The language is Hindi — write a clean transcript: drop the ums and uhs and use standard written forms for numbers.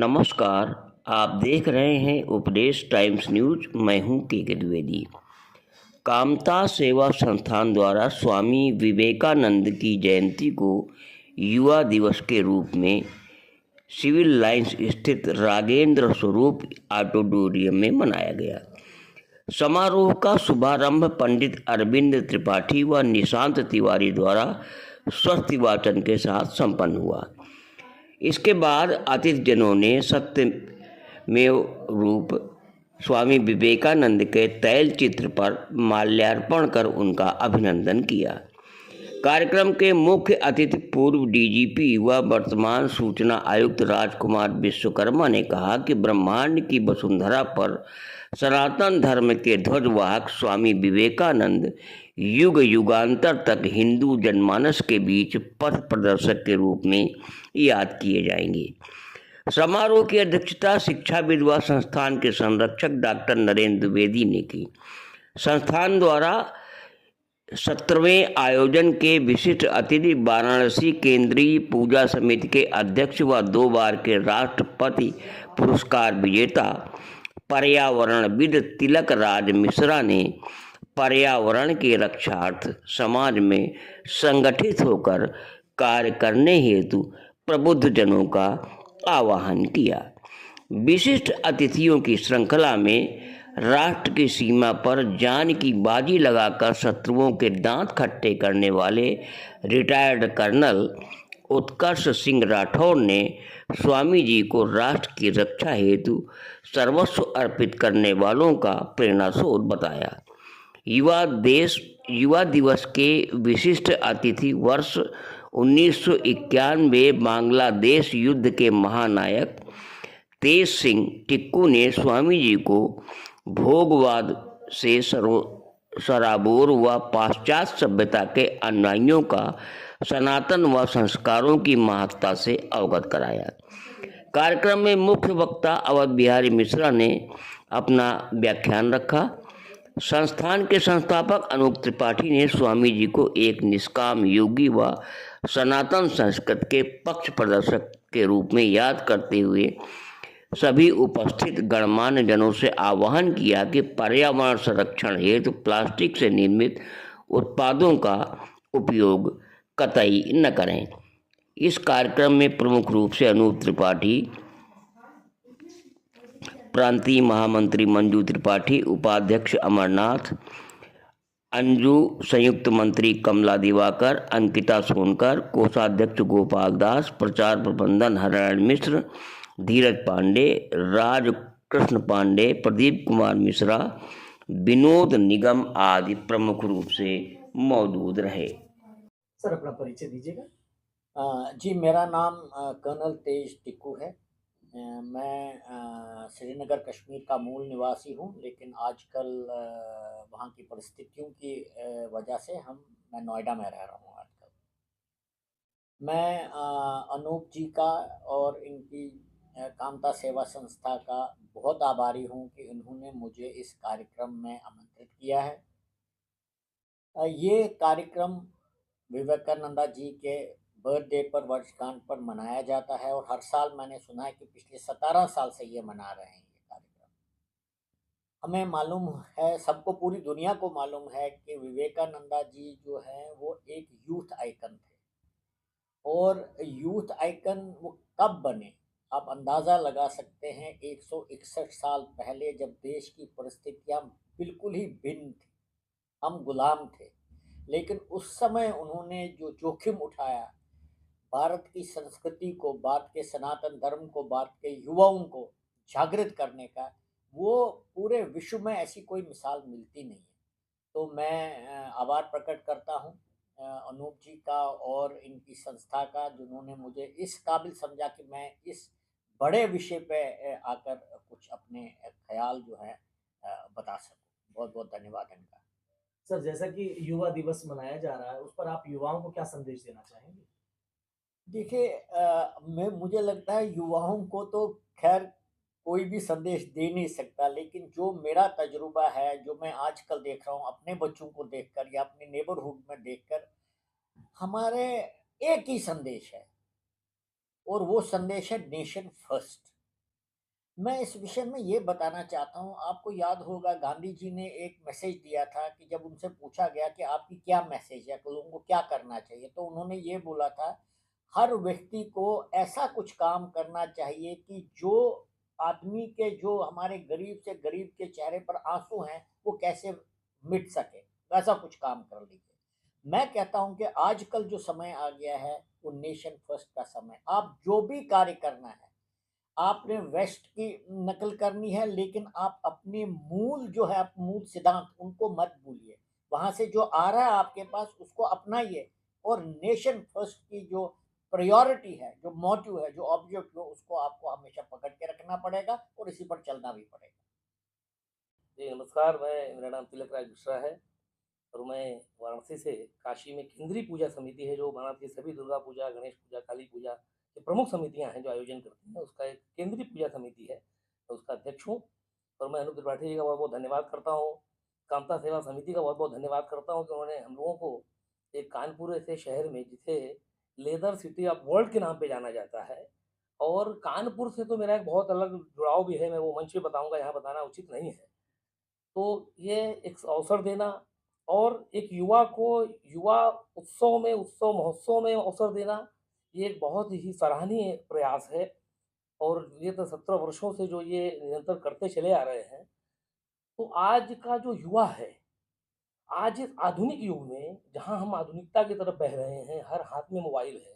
नमस्कार। आप देख रहे हैं उपदेश टाइम्स न्यूज। मैं हूं के द्विवेदी। कामता सेवा संस्थान द्वारा स्वामी विवेकानंद की जयंती को युवा दिवस के रूप में सिविल लाइंस स्थित राजेंद्र स्वरूप ऑडिटोरियम में मनाया गया। समारोह का शुभारंभ पंडित अरविंद त्रिपाठी व निशांत तिवारी द्वारा स्वस्ति वाचन के साथ संपन्न हुआ। इसके बाद अतिथिजनों ने सत्यमेव रूप स्वामी विवेकानंद के तैल चित्र पर माल्यार्पण कर उनका अभिनंदन किया। कार्यक्रम के मुख्य अतिथि पूर्व डीजीपी व वर्तमान सूचना आयुक्त राजकुमार विश्वकर्मा ने कहा कि ब्रह्मांड की वसुंधरा पर सनातन धर्म के ध्वजवाहक स्वामी विवेकानंद युग युगांतर तक हिंदू जनमानस के बीच पथ प्रदर्शक के रूप में याद किए जाएंगे। समारोह की अध्यक्षता शिक्षाविद व संस्थान के संरक्षक डॉक्टर नरेंद्र द्विवेदी ने की। संस्थान द्वारा 17वें आयोजन के विशिष्ट अतिथि वाराणसी केंद्रीय पूजा समिति के अध्यक्ष व 2 बार के राष्ट्रपति पुरस्कार विजेता पर्यावरणविद तिलक राज मिश्रा ने पर्यावरण की रक्षार्थ समाज में संगठित होकर कार्य करने हेतु प्रबुद्ध जनों का आह्वान किया। विशिष्ट अतिथियों की श्रृंखला में राष्ट्र की सीमा पर जान की बाजी लगाकर शत्रुओं के दांत खट्टे करने वाले रिटायर्ड कर्नल उत्कर्ष सिंह राठौर ने स्वामी जी को राष्ट्र की रक्षा हेतु सर्वस्व अर्पित करने वालों का प्रेरणास्रोत बताया। युवा दिवस के विशिष्ट अतिथि वर्ष 1991 बांग्लादेश युद्ध के महानायक तेज सिंह टिक्कू ने स्वामी जी को भोगवाद से सराबोर व पाश्चात्य सभ्यता के अनुयायियों का सनातन व संस्कारों की महत्ता से अवगत कराया। कार्यक्रम में मुख्य वक्ता अवध बिहारी मिश्रा ने अपना व्याख्यान रखा। संस्थान के संस्थापक अनूप त्रिपाठी ने स्वामी जी को एक निष्काम योगी व सनातन संस्कृत के पक्ष प्रदर्शक के रूप में याद करते हुए सभी उपस्थित गणमान्य जनों से आह्वान किया कि पर्यावरण संरक्षण हेतु प्लास्टिक से निर्मित उत्पादों का उपयोग कतई न करें। इस कार्यक्रम में प्रमुख रूप से अनूप त्रिपाठी, प्रांतीय महामंत्री मंजू त्रिपाठी, उपाध्यक्ष अमरनाथ, अंजू, संयुक्त मंत्री कमला दिवाकर, अंकिता सोनकर, कोषाध्यक्ष गोपाल दास, प्रचार प्रबंधन हरिनारायण मिश्र, धीरज पांडे, राज कृष्ण पांडे, प्रदीप कुमार मिश्रा, विनोद निगम आदि प्रमुख रूप से मौजूद रहे। सर अपना परिचय दीजिएगा। जी मेरा नाम कर्नल तेज टिक्कू है। मैं श्रीनगर कश्मीर का मूल निवासी हूँ, लेकिन आजकल वहाँ की परिस्थितियों की वजह से मैं नोएडा में रह रहा हूँ आजकल। मैं अनूप जी का और इनकी कामता सेवा संस्था का बहुत आभारी हूँ कि इन्होंने मुझे इस कार्यक्रम में आमंत्रित किया है। ये कार्यक्रम विवेकानंदा जी के बर्थडे पर वर्षगांठ पर मनाया जाता है और हर साल मैंने सुना है कि पिछले 17 साल से ये मना रहे हैं ये कार्यक्रम। हमें मालूम है, सबको, पूरी दुनिया को मालूम है कि विवेकानंदा जी जो हैं वो एक यूथ आइकन थे। और यूथ आइकन वो कब बने, आप अंदाज़ा लगा सकते हैं। 161 साल पहले जब देश की परिस्थितियाँ बिल्कुल ही भिन्न थी, हम गुलाम थे, लेकिन उस समय उन्होंने जो जोखिम उठाया, भारत की संस्कृति को, भारत के सनातन धर्म को, भारत के युवाओं को जागृत करने का, वो पूरे विश्व में ऐसी कोई मिसाल मिलती नहीं है। तो मैं आभार प्रकट करता हूँ अनूप जी का और इनकी संस्था का, जिन्होंने मुझे इस काबिल समझा कि मैं इस बड़े विषय पे आकर कुछ अपने ख्याल जो है बता सकूँ। बहुत बहुत धन्यवाद इनका। सर जैसा कि युवा दिवस मनाया जा रहा है, उस पर आप युवाओं को क्या संदेश देना चाहेंगे? देखिए, मुझे लगता है युवाओं को तो खैर कोई भी संदेश दे नहीं सकता, लेकिन जो मेरा तजुर्बा है, जो मैं आजकल देख रहा हूँ अपने बच्चों को देखकर या अपने नेबरहुड में देखकर, हमारे एक ही संदेश है और वो संदेश है नेशन फर्स्ट। मैं इस विषय में ये बताना चाहता हूँ, आपको याद होगा गांधी जी ने एक मैसेज दिया था कि जब उनसे पूछा गया कि आपकी क्या मैसेज है, लोगों को क्या करना चाहिए, तो उन्होंने ये बोला था, हर व्यक्ति को ऐसा कुछ काम करना चाहिए कि जो आदमी के, जो हमारे गरीब से गरीब के चेहरे पर आँसू हैं, वो कैसे मिट सके, वैसा कुछ काम कर लीजिए। मैं कहता हूँ कि आजकल जो समय आ गया है, वो नेशन फर्स्ट का समय। आप जो भी कार्य करना है, आपने वेस्ट की नकल करनी है, लेकिन आप अपने मूल जो है, मूल सिद्धांत उनको मत भूलिए। वहाँ से जो आ रहा है आपके पास उसको अपनाइए, और नेशन फर्स्ट की जो प्रायोरिटी है, जो मोटिव है, जो ऑब्जेक्ट है, उसको आपको हमेशा पकड़ के रखना पड़ेगा और इसी पर चलना भी पड़ेगा। जी, नमस्कार, मेरा नाम तिलक राज मिश्रा है और मैं वाराणसी से काशी में केंद्रीय पूजा समिति है, जो भारत की सभी दुर्गा पूजा, गणेश पूजा, काली पूजा, ये प्रमुख समितियाँ हैं जो आयोजन करती हैं, उसका एक केंद्रीय पूजा समिति है, मैं उसका अध्यक्ष हूँ और मैं अनूप त्रिपाठी जी का बहुत-बहुत धन्यवाद करता हूँ। कामता सेवा समिति का बहुत-बहुत धन्यवाद करता हूँ कि उन्होंने हम लोगों को एक कानपुर ऐसे शहर में, जिसे लेदर सिटी ऑफ वर्ल्ड के नाम पे जाना जाता है, और कानपुर से तो मेरा एक बहुत अलग जुड़ाव भी है, मैं वो मंच पे बताऊँगा, यहाँ बताना उचित नहीं है। तो ये एक अवसर देना और एक युवा को युवा उत्सव में, उत्सव महोत्सव में अवसर देना, ये एक बहुत ही सराहनीय प्रयास है और ये तो 17 वर्षों से जो ये निरंतर करते चले आ रहे हैं। तो आज का जो युवा है, आज इस आधुनिक युग में जहाँ हम आधुनिकता की तरफ बह रहे हैं, हर हाथ में मोबाइल है।